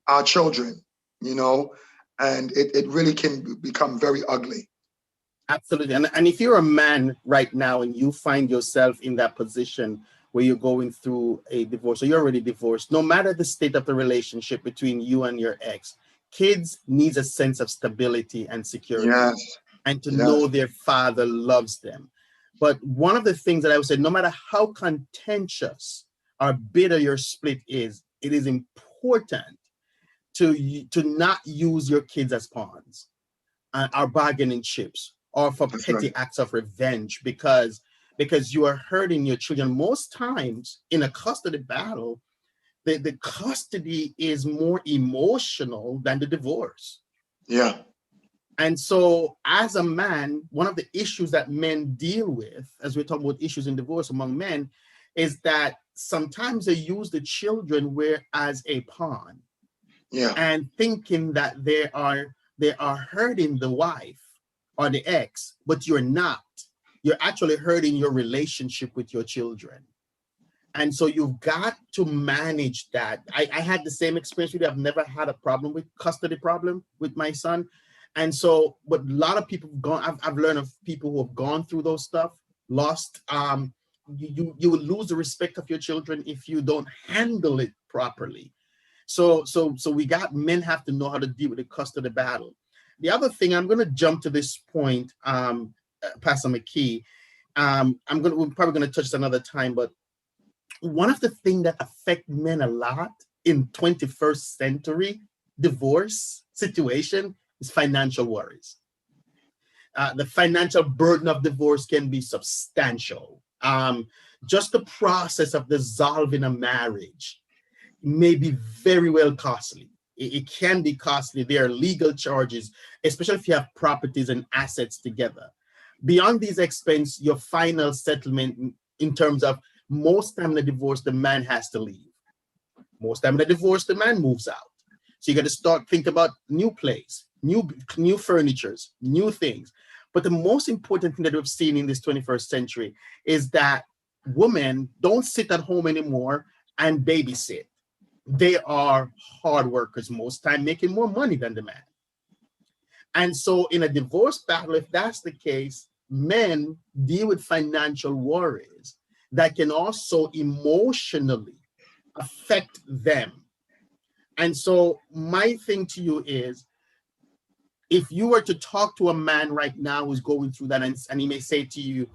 our children, you know, and it really can become very ugly. Absolutely. And if you're a man right now and you find yourself in that position where you're going through a divorce or you're already divorced, no matter the state of the relationship between you and your ex, kids needs a sense of stability and security Yes, and to yes, know their father loves them. But one of the things that I would say, no matter how contentious or bitter your split is, it is important to not use your kids as pawns or bargaining chips or for that's petty right. acts of revenge because you are hurting your children. Most times in a custody battle, the custody is more emotional than the divorce. Yeah, And so as a man, one of the issues that men deal with, as we're talking about issues in divorce among men, is that sometimes they use the children as a pawn yeah, and thinking that they are hurting the wife or the ex, but you're not. You're actually hurting your relationship with your children. And so you've got to manage that. I had the same experience with you. I've never had a problem with custody problem with my son. And so, but a lot of people have gone, I've learned of people who have gone through those stuff, lost, you will lose the respect of your children if you don't handle it properly. So we got men have to know how to deal with the cost of the battle. The other thing, I'm going to jump to this point, Pastor McKee. We're probably going to touch this another time, but one of the things that affect men a lot in 21st century divorce situation is financial worries. The financial burden of divorce can be substantial. Just the process of dissolving a marriage may be very well costly. It can be costly. There are legal charges, especially if you have properties and assets together. Beyond these expenses, your final settlement in terms of most time in a divorce, the man has to leave. Most time in a divorce, the man moves out. So you got to start think about new place, new furnitures, new things. But the most important thing that we've seen in this 21st century is that women don't sit at home anymore and babysit. They are hard workers most time, making more money than the man. And so in a divorce battle, if that's the case, men deal with financial worries that can also emotionally affect them. And so my thing to you is, if you were to talk to a man right now who's going through that, and he may say to you,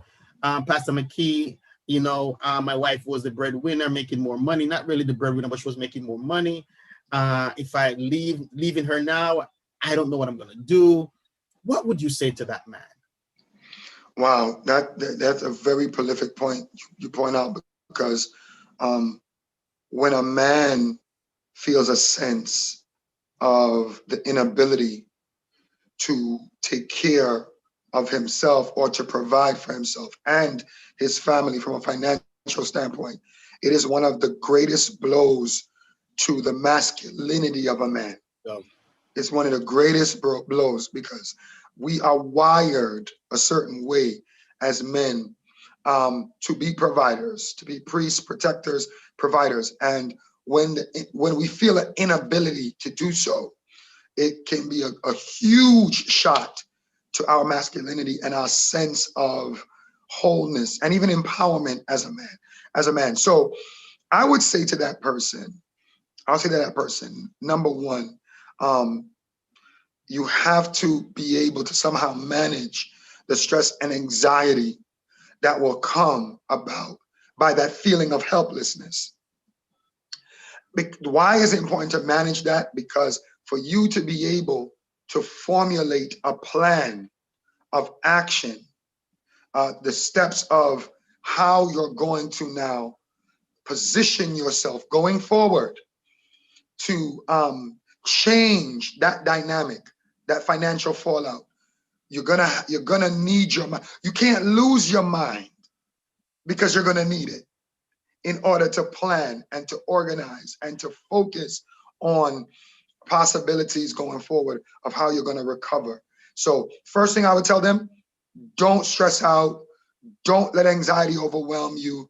Pastor McKee, my wife was the breadwinner, making more money, not really the breadwinner, but she was making more money. If I leaving her now, I don't know what I'm going to do. What would you say to that man? wow, that's a very prolific point you point out, because when a man feels a sense of the inability to take care of himself or to provide for himself and his family from a financial standpoint, it is one of the greatest blows to the masculinity of a man. Yeah. It's one of the greatest blows because we are wired a certain way as men, to be providers, to be priests, protectors, providers. And when we feel an inability to do so, it can be a huge shot to our masculinity and our sense of wholeness and even empowerment as a man, So I would say to that person, number one, um, you have to be able to somehow manage the stress and anxiety that will come about by that feeling of helplessness. Why is it important to manage that? Because for you to be able to formulate a plan of action, the steps of how you're going to now position yourself going forward to change that dynamic, that financial fallout. You're gonna need your mind. You can't lose your mind because you're gonna need it in order to plan and to organize and to focus on possibilities going forward of how you're gonna recover. So first thing I would tell them, don't stress out. Don't let anxiety overwhelm you.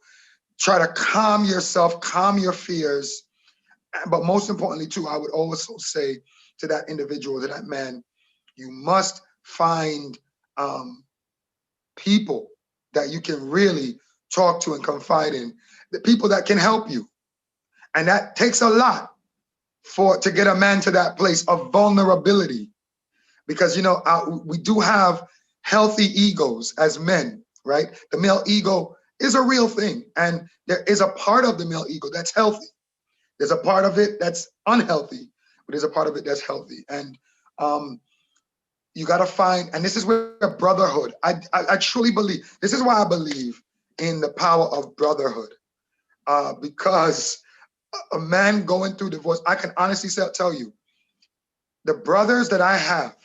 Try to calm yourself, calm your fears. But most importantly, too, I would also say to that individual, to that man, you must find people that you can really talk to and confide in, the people that can help you. And that takes a lot to get a man to that place of vulnerability. Because, we do have healthy egos as men, right? The male ego is a real thing. And there is a part of the male ego that's healthy. There's a part of it that's unhealthy, but there's a part of it that's healthy. And you got to find, and this is where brotherhood, I truly believe, this is why I believe in the power of brotherhood. Because a man going through divorce, I can honestly tell you, the brothers that I have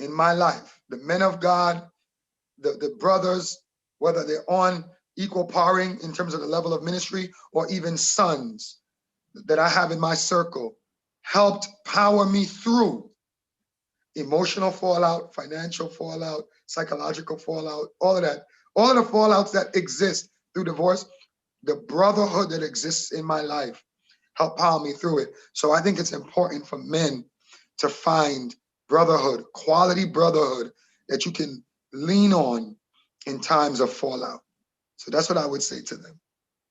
in my life, the men of God, the brothers, whether they're on equal paring in terms of the level of ministry or even sons that I have in my circle, helped power me through emotional fallout, financial fallout, psychological fallout, all of that, all of the fallouts that exist through divorce. The brotherhood that exists in my life helped power me through it. So I think it's important for men to find brotherhood, quality brotherhood that you can lean on in times of fallout. So that's what I would say to them.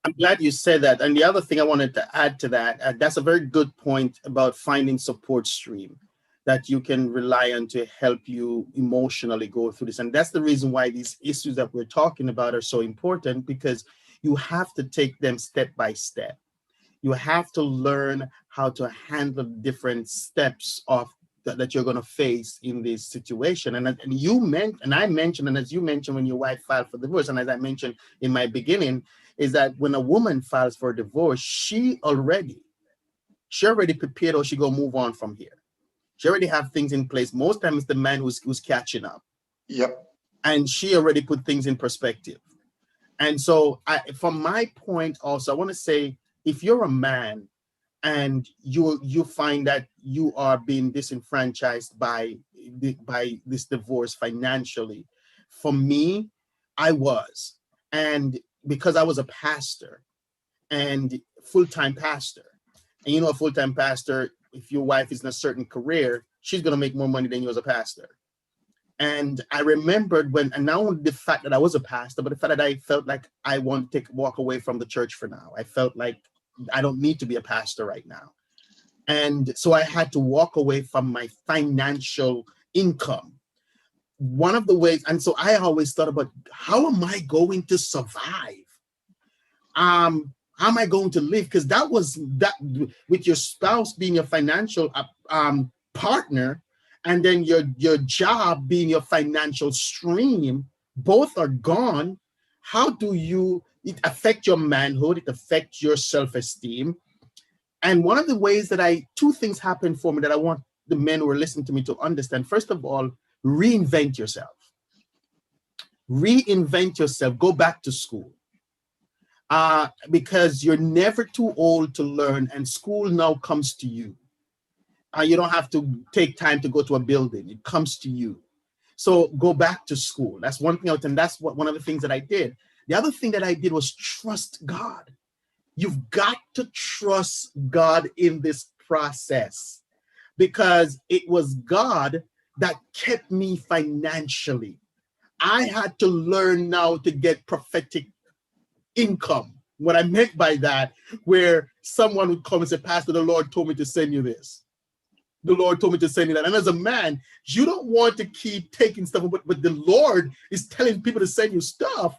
I'm glad you said that. And the other thing I wanted to add to that, that's a very good point about finding support stream that you can rely on to help you emotionally go through this. And that's the reason why these issues that we're talking about are so important, because you have to take them step by step. You have to learn how to handle different steps of that you're going to face in this situation. And you meant, and I mentioned, and as you mentioned, when your wife filed for divorce, and as I mentioned in my beginning, is that when a woman files for divorce, she already prepared, or she gonna move on from here. She already have things in place. Most times it's the man who's catching up. Yep. And she already put things in perspective. And so from my point also, I want to say, if you're a man and you find that you are being disenfranchised by this divorce financially, for me, I was. And because I was a pastor and full-time pastor, and a full-time pastor, if your wife is in a certain career, she's going to make more money than you as a pastor. And I remembered and not only the fact that I was a pastor, but the fact that I felt like I want to walk away from the church for now. I felt like I don't need to be a pastor right now. And so I had to walk away from my financial income. One of the ways, and so I always thought about, how am I going to survive? How am I going to live? Because that with your spouse being your financial partner, and then your job being your financial stream, both are gone. How do you It affects your manhood. It affects your self-esteem. And one of the ways that two things happen for me that I want the men who are listening to me to understand. First of all, reinvent yourself. Reinvent yourself. Go back to school. Because you're never too old to learn, and school now comes to you. You don't have to take time to go to a building. It comes to you. So go back to school. That's one thing, and that's one of the things that I did. The other thing that I did was trust God. You've got to trust God in this process, because it was God that kept me financially. I had to learn now to get prophetic income. What I meant by that, where someone would come and say, Pastor, the Lord told me to send you this. The Lord told me to send you that. And as a man, you don't want to keep taking stuff, but the Lord is telling people to send you stuff.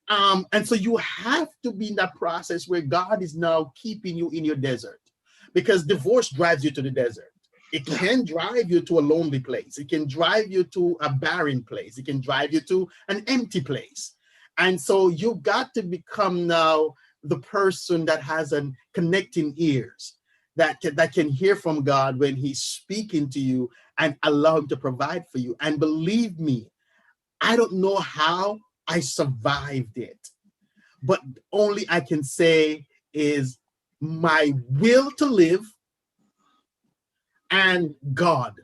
And so you have to be in that process where God is now keeping you in your desert, because divorce drives you to the desert. It can drive you to a lonely place. It can drive you to a barren place. It can drive you to an empty place. And so you've got to become now the person that has an connecting ears, that can hear from God when he's speaking to you, and allow him to provide for you. And believe me, I don't know how I survived it, but only I can say is my will to live and God.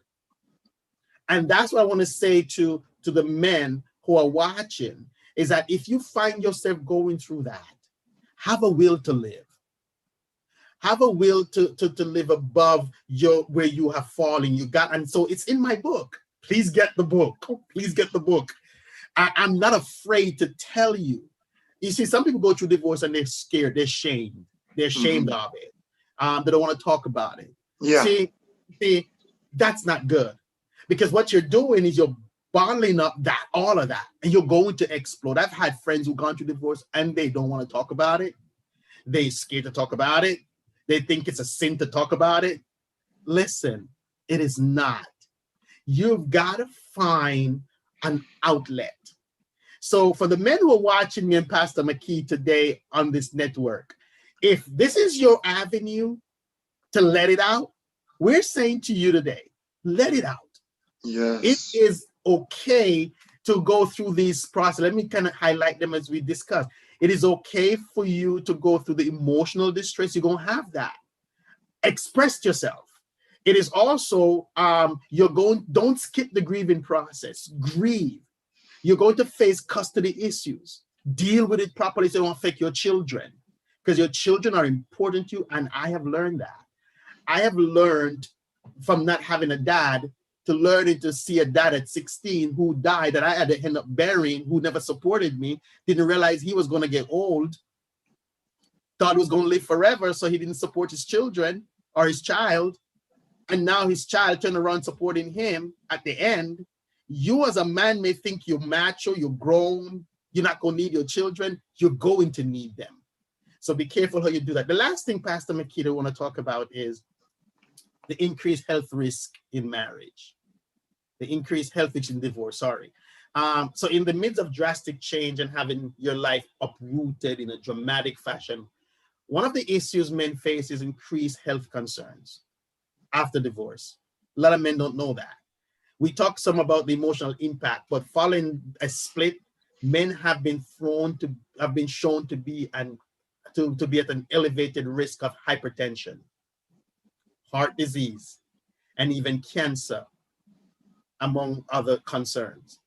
And that's what I want to say to the men who are watching, is that if you find yourself going through that, have a will to live. Have a will to live above where you have fallen. And so it's in my book. Please get the book. Please get the book. I'm not afraid to tell you. You see, some people go through divorce and they're scared. They're shamed. They're ashamed of it. They don't want to talk about it. Yeah. See, that's not good, because what you're doing is you're bottling up all of that, and you're going to explode. I've had friends who've gone through divorce and they don't want to talk about it. They're scared to talk about it. They think it's a sin to talk about it. Listen, it is not. You've got to find an outlet. So for the men who are watching me and Pastor McKee today on this network, if this is your avenue to let it out, we're saying to you today, let it out. Yes. It is okay to go through these process. Let me kind of highlight them as we discuss. It is okay for you to go through the emotional distress. You're going to have that. Express yourself. It is also, don't skip the grieving process. Grieve. You're going to face custody issues. Deal with it properly so it won't affect your children, because your children are important to you, and I have learned that. I have learned from not having a dad to learning to see a dad at 16 who died, that I had to end up burying, who never supported me, didn't realize he was going to get old, thought he was going to live forever, so he didn't support his children or his child. And now his child turned around supporting him at the end. You as a man may think you're macho, you're grown, you're not going to need your children. You're going to need them. So be careful how you do that. The last thing, Pastor McKee, I want to talk about is the increased health risk in marriage. The increased health risk in divorce, sorry. So in the midst of drastic change and having your life uprooted in a dramatic fashion, one of the issues men face is increased health concerns after divorce. A lot of men don't know that. We talk some about the emotional impact, but following a split, men have been shown to be at an elevated risk of hypertension, heart disease, and even cancer, among other concerns.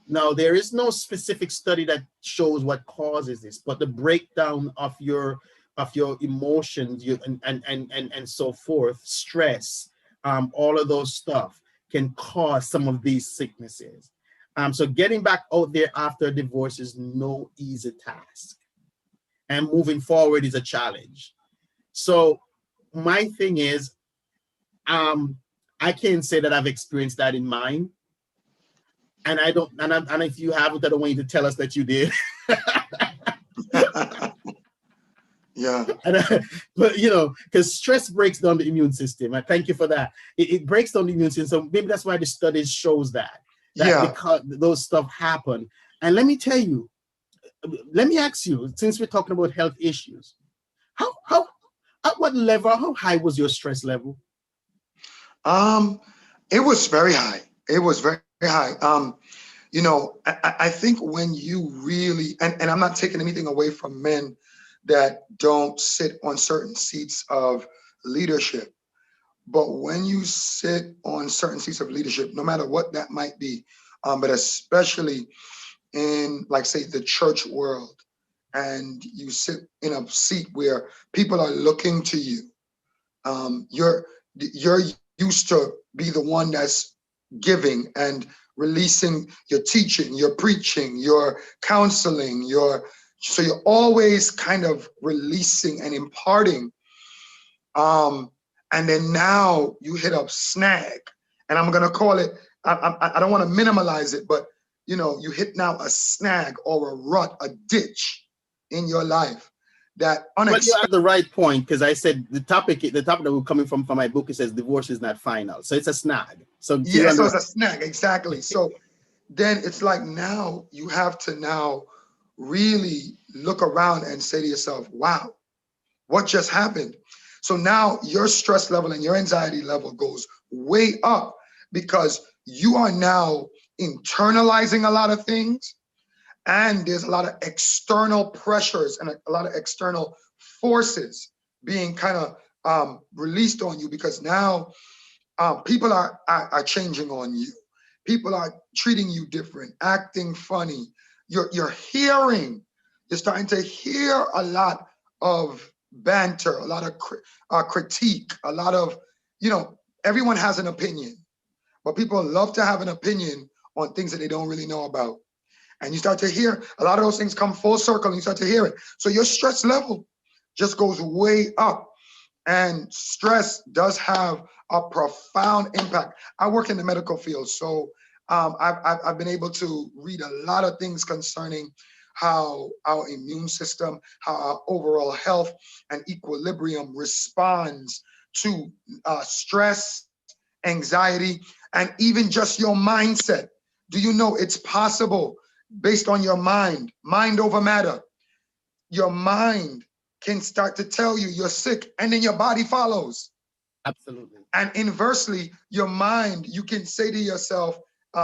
Now, there is no specific study that shows what causes this, but the breakdown of your emotions and so forth, stress, all of those stuff can cause some of these sicknesses. So getting back out there after divorce is no easy task, and moving forward is a challenge. So my thing is, I can't say that I've experienced that in mine, and I don't. And if you haven't, I don't want you to tell us that you did. Yeah. But because stress breaks down the immune system. I thank you for that. It breaks down the immune system. So maybe that's why the studies shows that Yeah. because those stuff happen. And let me tell you, let me ask you, since we're talking about health issues, how at what level, how high was your stress level? Um, it was very high. It was very high. I think when you really, and I'm not taking anything away from men that don't sit on certain seats of leadership, but when you sit on certain seats of leadership, no matter what that might be, but especially in, like, say, the church world, and you sit in a seat where people are looking to you, you're used to be the one that's giving and releasing your teaching, your preaching, your counseling, so you're always kind of releasing and imparting. Um, and then now you hit a snag, and I'm gonna call it. I don't want to minimalize it, but you hit now a snag or a rut, a ditch in your life that Well, you're unexpected. at the right point, because I said the topic that we're coming from my book, it says divorce is not final, so it's a snag. So you're Yeah, on the so right. it's a snag, exactly. So then it's like now you have to now really look around and say to yourself, wow, what just happened? So now your stress level and your anxiety level goes way up because you are now internalizing a lot of things, and there's a lot of external pressures and a lot of external forces being kind of released on you, because now people are changing on you. People are treating you different, acting funny. You're hearing, you're starting to hear a lot of banter, a lot of critique, a lot of, everyone has an opinion, but people love to have an opinion on things that they don't really know about. And you start to hear a lot of those things come full circle, and you start to hear it. So your stress level just goes way up. And stress does have a profound impact. I work in the medical field, so I've been able to read a lot of things concerning how our immune system, how our overall health and equilibrium responds to stress, anxiety, and even just your mindset. Do you know it's possible based on your mind over matter? Your mind can start to tell you you're sick, and then your body follows. Absolutely. And inversely, your mind, you can say to yourself,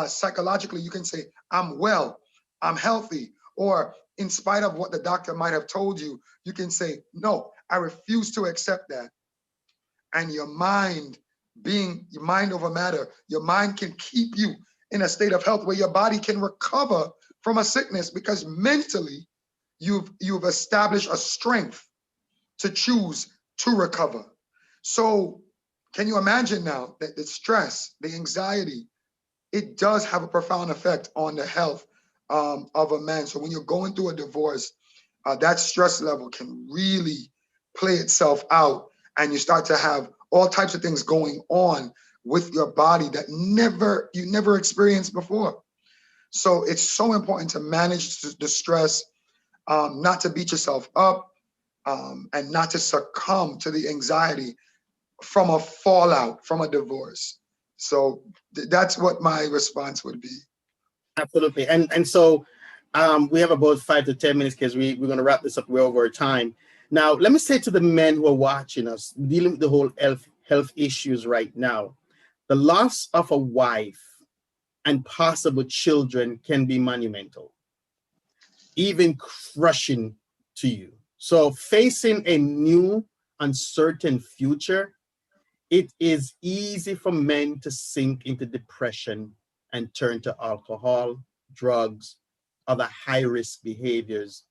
psychologically, you can say, I'm well, I'm healthy. Or in spite of what the doctor might have told you, you can say, no, I refuse to accept that. And your mind, being your mind over matter, your mind can keep you in a state of health where your body can recover from a sickness, because mentally you've established a strength to choose to recover. So can you imagine now that the stress, the anxiety, it does have a profound effect on the health of a man. So when you're going through a divorce, that stress level can really play itself out, and you start to have all types of things going on with your body that you never experienced before. So it's so important to manage the stress, not to beat yourself up, and not to succumb to the anxiety from a fallout from a divorce. So that's what my response would be. Absolutely. And so we have about 5 to 10 minutes, because we're going to wrap this up. We're over time. Now, let me say to the men who are watching us, dealing with the whole health issues right now, the loss of a wife and possible children can be monumental, even crushing to you. So facing a new uncertain future, it is easy for men to sink into depression and turn to alcohol, drugs, other high risk behaviors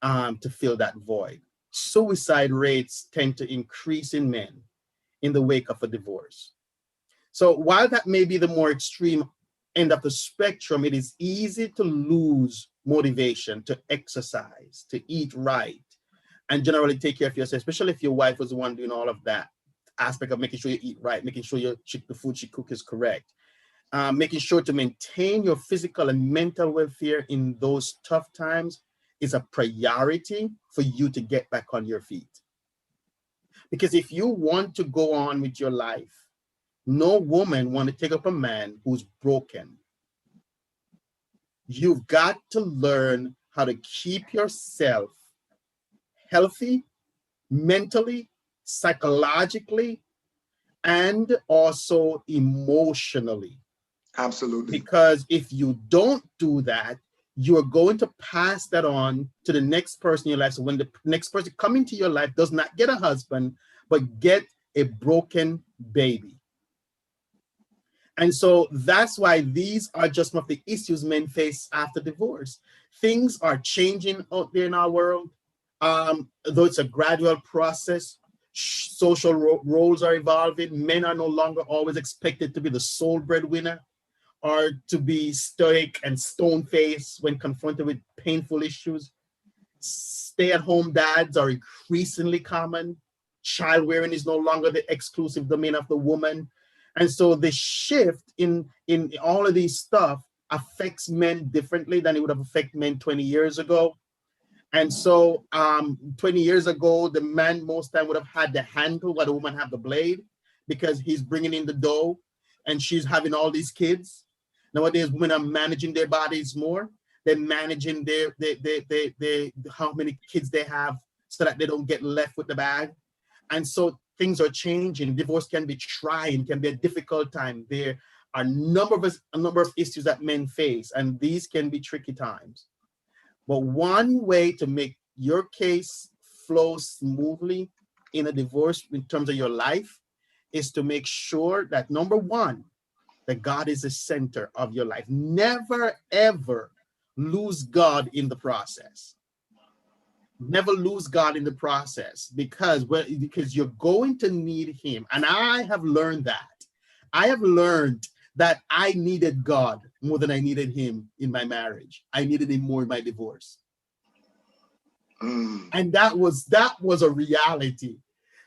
to fill that void. Suicide rates tend to increase in men in the wake of a divorce. So while that may be the more extreme end of the spectrum, it is easy to lose motivation to exercise, to eat right, and generally take care of yourself, especially if your wife was the one doing all of that aspect of making sure you eat right, making sure the food she cook is correct, making sure to maintain your physical and mental welfare in those tough times is a priority for you to get back on your feet. Because if you want to go on with your life, no woman want to take up a man who's broken. You've got to learn how to keep yourself healthy mentally, psychologically, and also emotionally. Absolutely. Because if you don't do that, you're going to pass that on to the next person in your life. So when the next person coming to your life does not get a husband, but get a broken baby. And so that's why these are just some of the issues men face after divorce. Things are changing out there in our world. Though it's a gradual process, social roles are evolving. Men are no longer always expected to be the sole breadwinner or to be stoic and stone faced when confronted with painful issues. Stay at home dads are increasingly common. Child rearing is no longer the exclusive domain of the woman. And so the shift in all of these stuff affects men differently than it would have affected men 20 years ago. And so 20 years ago, the man most time would have had the handle while the woman had the blade because he's bringing in the dough and she's having all these kids. Nowadays, women are managing their bodies more. They're managing their how many kids they have so that they don't get left with the bag. And so things are changing. Divorce can be trying, can be a difficult time. There are a number of issues that men face, and these can be tricky times. But one way to make your case flow smoothly in a divorce in terms of your life is to make sure that number one, that God is the center of your life. Never, ever lose God in the process. Never lose God in the process because you're going to need him. And I have learned that. I have learned that I needed God more than I needed him in my marriage. I needed him more in my divorce. And that was a reality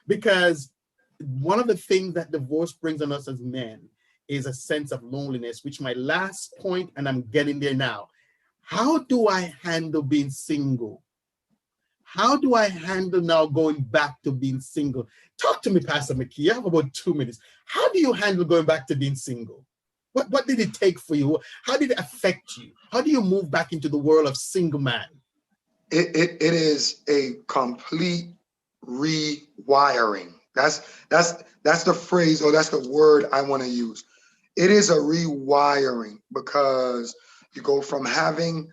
because one of the things that divorce brings on us as men is a sense of loneliness, which my last point, and I'm getting there now. How do I handle being single? How do I handle now going back to being single? Talk to me, Pastor McKee. You have about 2 minutes. How do you handle going back to being single? What did it take for you? How did it affect you? How do you move back into the world of single man? It is a complete rewiring. That's the phrase, or that's the word I want to use. It is a rewiring because you go from having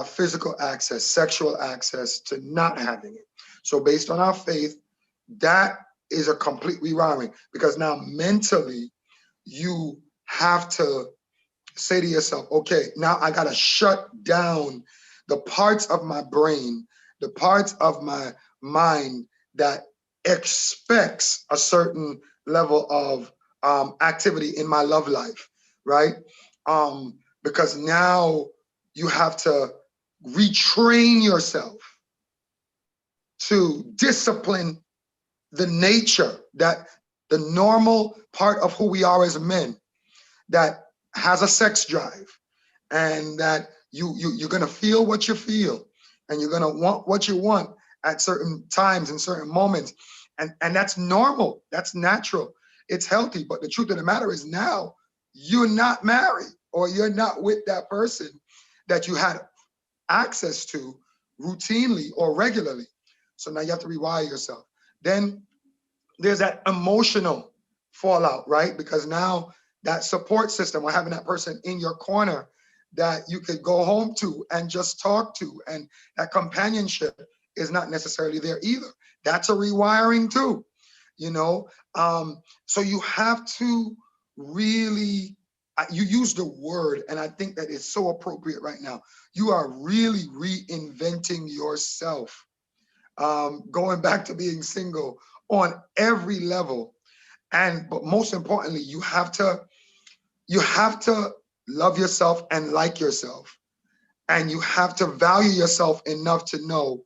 physical access, sexual access, to not having it. So based on our faith, that is a complete rewiring because now mentally you have to say to yourself, okay, now I got to shut down the parts of my brain, the parts of my mind that expects a certain level of activity in my love life, right? Because now you have to retrain yourself to discipline the nature, that the normal part of who we are as men that has a sex drive, and that you're gonna feel what you feel, and you're gonna want what you want at certain times and certain moments, and that's normal, that's natural, it's healthy. But the truth of the matter is now you're not married, or you're not with that person that you had access to routinely or regularly. So now you have to rewire yourself. Then there's that emotional fallout, right? Because now that support system, or having that person in your corner that you could go home to and just talk to, and that companionship is not necessarily there either. That's a rewiring too, you know? So you have to really, you use the word, and I think that it's so appropriate right now. You are really reinventing yourself, going back to being single on every level. But most importantly, you have to love yourself and like yourself. And you have to value yourself enough to know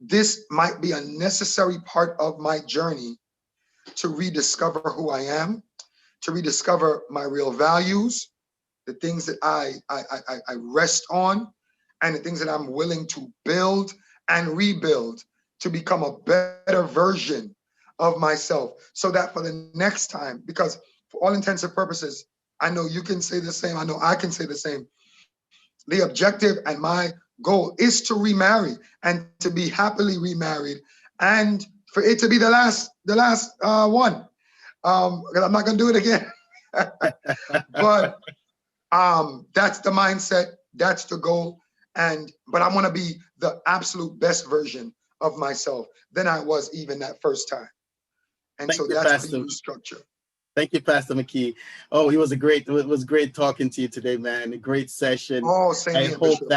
this might be a necessary part of my journey to rediscover who I am, to rediscover my real values, the things that I rest on, and the things that I'm willing to build and rebuild to become a better version of myself. So that for the next time, because for all intents and purposes, I know you can say the same, I know I can say the same. The objective and my goal is to remarry and to be happily remarried, and for it to be the last one. 'Cause I'm not gonna do it again. But that's the mindset, that's the goal. But I want to be the absolute best version of myself than I was even that first time. And Thank so you, that's how Pastor. you structure. Thank you, Pastor McKee. Oh, it was great talking to you today, man. A great session. Oh, same here, Bishop.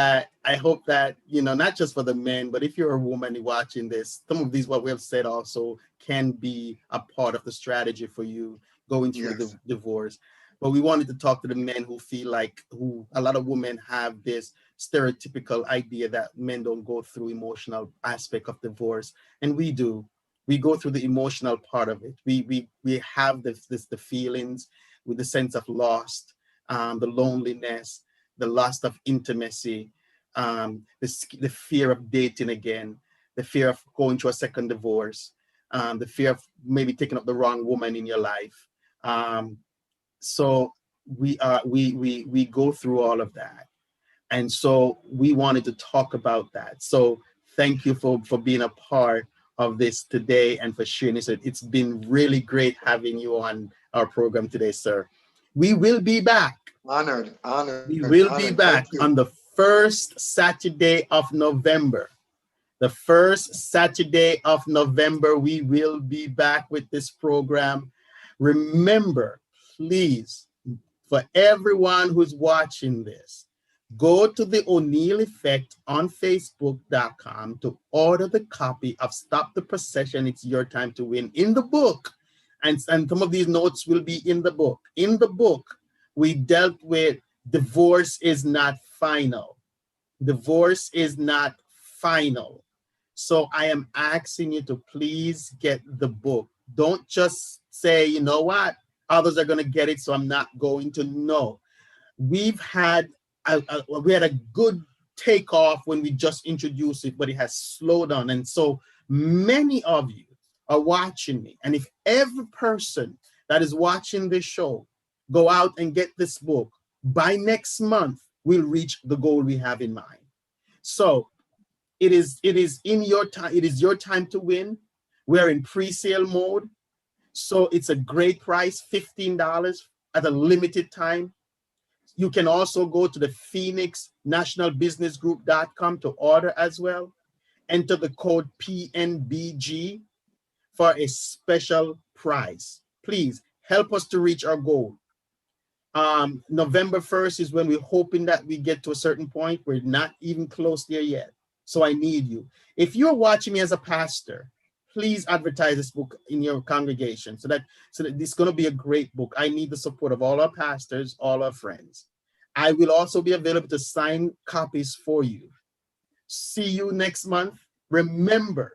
I hope that, not just for the men, but if you're a woman watching this, some of these what we have said also can be a part of the strategy for you going through the Yes. divorce. But we wanted to talk to the men who feel like who a lot of women have this stereotypical idea that men don't go through emotional aspect of divorce, and we do. We go through the emotional part of it. We have the feelings with the sense of loss, the loneliness, the loss of intimacy, the fear of dating again, the fear of going through a second divorce, the fear of maybe taking up the wrong woman in your life. So we go through all of that, and so we wanted to talk about that. So thank you for being a part of this today and for sharing this. It's been really great having you on our program today, sir. We will be back. Honored, We honored, will honored. be Thank back you. on the first Saturday of November. The first Saturday of November, we will be back with this program. Remember, please, for everyone who's watching this, go to the Oneil Effect on Facebook.com to order the copy of Stop the Procession, It's Your Time to Win in the book. And some of these notes will be in the book. In the book, we dealt with divorce is not final. Divorce is not final. So I am asking you to please get the book. Don't just say, you know what, others are going to get it, so I'm not going to. No. We've had we had a good takeoff when we just introduced it, but it has slowed down. And so many of you are watching me. And if every person that is watching this show go out and get this book, by next month, we'll reach the goal we have in mind. So it is in your time. It is your time to win. We're in pre-sale mode. So it's a great price, $15 at a limited time. You can also go to the phoenixnationalbusinessgroup.com to order as well. Enter the code PNBG for a special price. Please help us to reach our goal. November 1st is when we're hoping that we get to a certain point. We're not even close there yet. So I need you. If you're watching me as a pastor, please advertise this book in your congregation so that this is going to be a great book. I need the support of all our pastors, all our friends. I will also be available to sign copies for you. See you next month. Remember,